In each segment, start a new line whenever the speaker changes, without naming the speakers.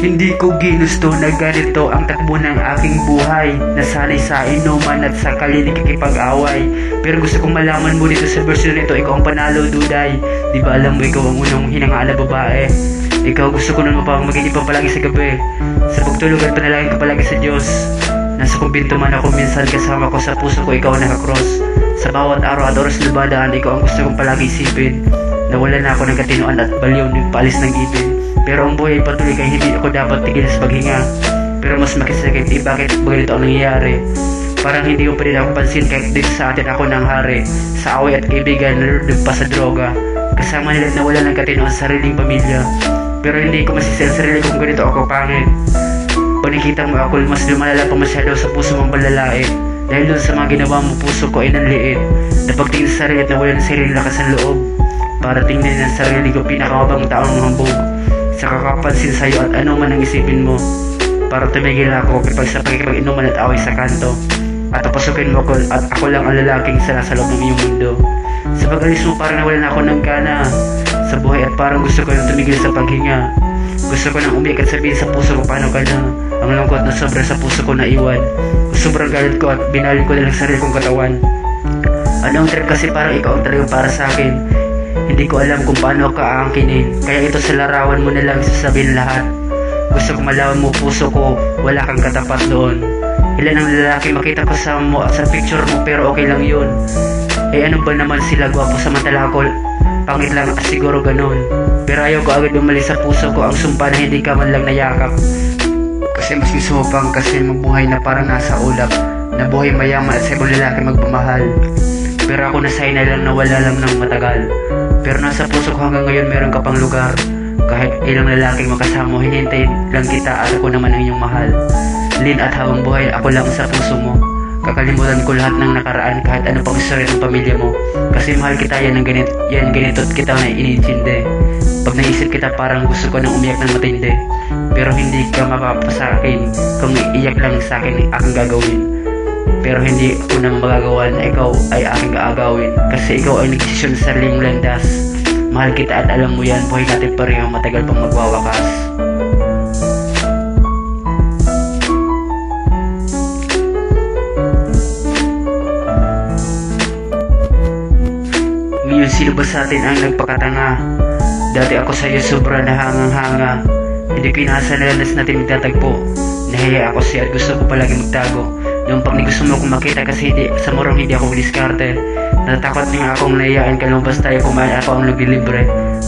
Hindi ko ginusto na ganito ang takbo ng aking buhay. Nasanay sa inuman at sa kalinikikipag-away. Pero gusto kong malaman mo dito sa version nito, ikaw ang panalo, duday. Di ba alam mo ikaw ang unang hinangaan na babae? Ikaw gusto ko naman pa magiging pa palagi sa gabi. Sa pagtulog at panalangin ka palagi sa Diyos. Nasa kumbinto man ako minsan, kasama ko sa puso ko, ikaw ang nakakross. Sa bawat araw at oras na lumadaan, ikaw ang gusto kong palagi isipin. Nawala na ako ng katinuan at baliw ng paalis ng ibig. Pero ang buhay patuloy kaya hindi ako dapat tigil sa paghinga. Pero mas makisakit bakit ganito ang nangyayari. Parang hindi ko pa rin ako pansin kahit dito sa atin ako nang hari. Sa away at kaibigan, nalulog pa sa droga. Kasama nila na wala ng katinuan sa sariling pamilya. Pero hindi ko masisi ang sarili kung ganito ako pangit. Pag nakita mo ako, mas lumalala pa masyado sa puso mong balalait. Dahil doon sa mga ginawa mo, puso ko ay nanliit. Napagtingin sa sarili at nawala ng sarili lakas ng loob. Para tingnan ng sarili ko pinakamabang taong hambog. Sa kakapansin sa'yo at ano man ang isipin mo. Para tumigil ako sa pakikipag-inuman at away sa kanto. At papasukin mo ko at ako lang ang lalaking sa loob ng iyong mundo. Sa pag-alis mo parang nawalan ako ng gana sa buhay at parang gusto ko nang tumigil sa paghinga. Gusto ko nang umiyak at sabihin sa puso ko paano ka na. Ang lungkot na sobra sa puso ko na iwan. Sobrang galit ko at binalin ko na lang sarili kong katawan. Ano ang trip kasi parang ikaw ang talagang para sa akin. Hindi ko alam kung paano ka aangkinin. Kaya ito sa larawan mo na lang sasabihin lahat. Gusto kong malaman mo puso ko, wala kang katapat doon. Ilan ang lalaki makita ko sa mo sa picture mo pero okay lang yun. Eh ano ba naman sila, gwapo samantala ako pangit lang, siguro ganun. Pero ayaw ko agad umalis sa puso ko ang sumpa na hindi ka man lang nayakap. Kasi mas gusto mo pang kasi mabuhay na parang nasa ulap. Na buhay mayaman at sa ibang lalaki magpamahal. Pero ako nasay na lang na wala lang ng matagal. Pero nasa puso ko hanggang ngayon meron ka pang lugar. Kahit ilang lalaking makasama, hinintay lang kita at ako naman ang iyong mahal. Lin at habang buhay ako lang sa puso mo. Kakalimutan ko lahat ng nakaraan kahit ano pang istorya ng pamilya mo. Kasi mahal kita yan ganito't kita na iniintindi. Pag naisip kita parang gusto ko nang umiyak ng matindi. Pero hindi ka mapapasakin kung iiyak lang sa akin aking gagawin. Pero hindi ko nang magagawa na ikaw ay aking gaagawin. Kasi ikaw ay nagdesisyon sa sariling landas. Mahal kita at alam mo yan, buhay natin pareho matagal pang magwawakas. Ngayon sino ba sa atin ang nagpakatanga? Dati ako sa'yo sobra na hangang-hanga. Hindi ko inaasahan na landas natin magtatagpo. Nahiya ako siya at gusto ko palagi magtago. Noong pag gusto mo akong makita kasi sa morong hindi ako diskarte. Natatakot nga akong nahiyaan ka lumabas tayo kumain ako ang naglilibre.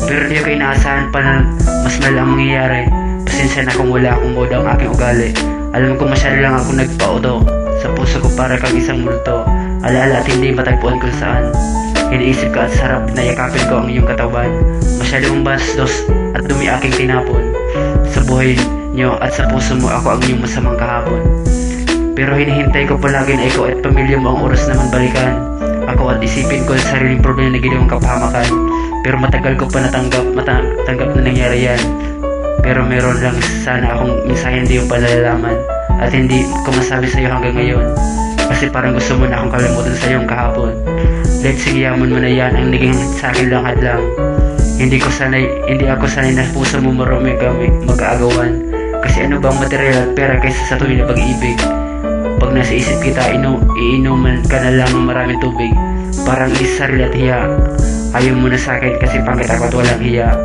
Pero di ko inaasahan pa na mas malala ang mangyayari. Pasensya na kung wala akong modo ang aking ugali. Alam ko masyado lang ako nagpauto. Sa puso ko para kang isang multo. Alaala at hindi matagpuan kung saan. Iniisip ka at sarap na yakapin ko ang iyong katawan. Masyadong bastos at dumi aking tinapon. Sa buhay nyo at sa puso mo ako ang iyong masamang kahapon. Pero hinihintay ko palagi na ikaw at pamilya mo ang oras naman balikan. Ako at isipin ko sa sariling problema na ginawang kapahamakan. Pero matagal ko pa natanggap na nangyari yan. Pero meron lang sana akong mensahe hindi yung palalaman. At hindi ko masabi sa'yo hanggang ngayon. Kasi parang gusto mo na akong kalimutan sa'yo kahapon. Dahil sigiyaman mo na yan ang naging sa akin lang hadlang. Hindi ako sanay na puso mo marami kami mag-aagawan. Kasi ano bang material at pera kaysa sa tuloy na pag-ibig. Pag nasa isip kita, iinuman ka na lang ng maraming tubig. Parang isaril at hiya. Ayaw mo na sa akin kasi pangit ako at walang hiya.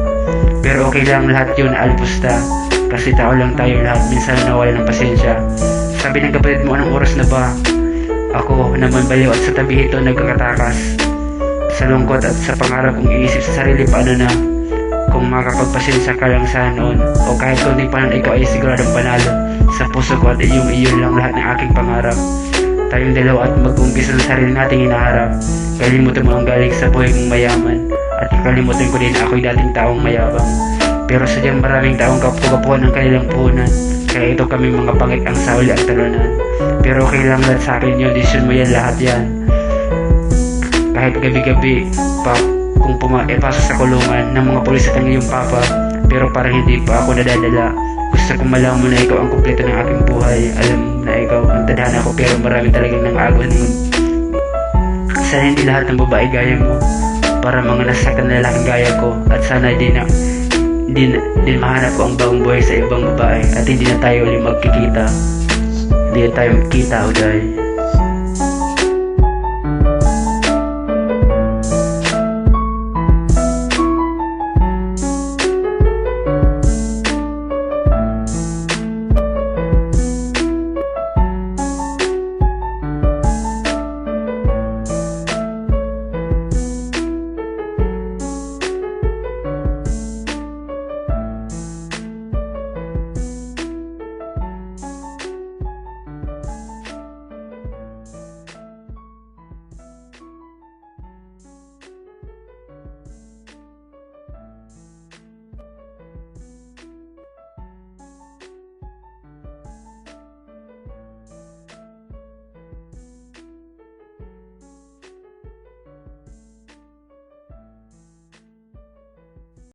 Pero okay lang lahat yun, alpusta. Kasi tao lang tayo lahat, minsan nawala ng pasensya. Sabi ng kapatid mo, anong oras na ba? Ako naman baliw at sa tabi ito nagkakatakas. Sa lungkot at sa pangarap kong iisip sa sarili paano na. Kung makakapagpasensya ka lang sa noon. O kahit kunting panon ikaw ay siguradong panalo. Sa puso ko at iyon lang lahat ng aking pangarap. Tayong dalawa at mag-umpisa sa sarili nating hinaharap. Kalimutan mo ang galing sa buhay mong mayaman. At kalimutan ko din na ako'y dating taong mayabang. Pero sadyang maraming taong kapukapuan ang kanilang puhunan. Kaya ito kami mga pangit ang sauli at talunan. Pero okay lang lahat sa akin yun, decision mo yan, lahat yan. Kahit gabi-gabi pa kung pasok sa kulungan ng mga pulis at ang iyong papa. Pero parang hindi pa ako nadadala. Gusto kong malaman mo na ikaw ang kumpleto ng aking buhay. Alam na ikaw ang tadhana ko pero marami talagang nang-agon. Sana hindi lahat ng babae gaya mo. Para mga nasaktan na lalaking gaya ko. At sana din mahanap ko ang bagong buhay sa ibang babae at hindi na tayo ulit magkikita. Hindi na tayo magkita, Uday.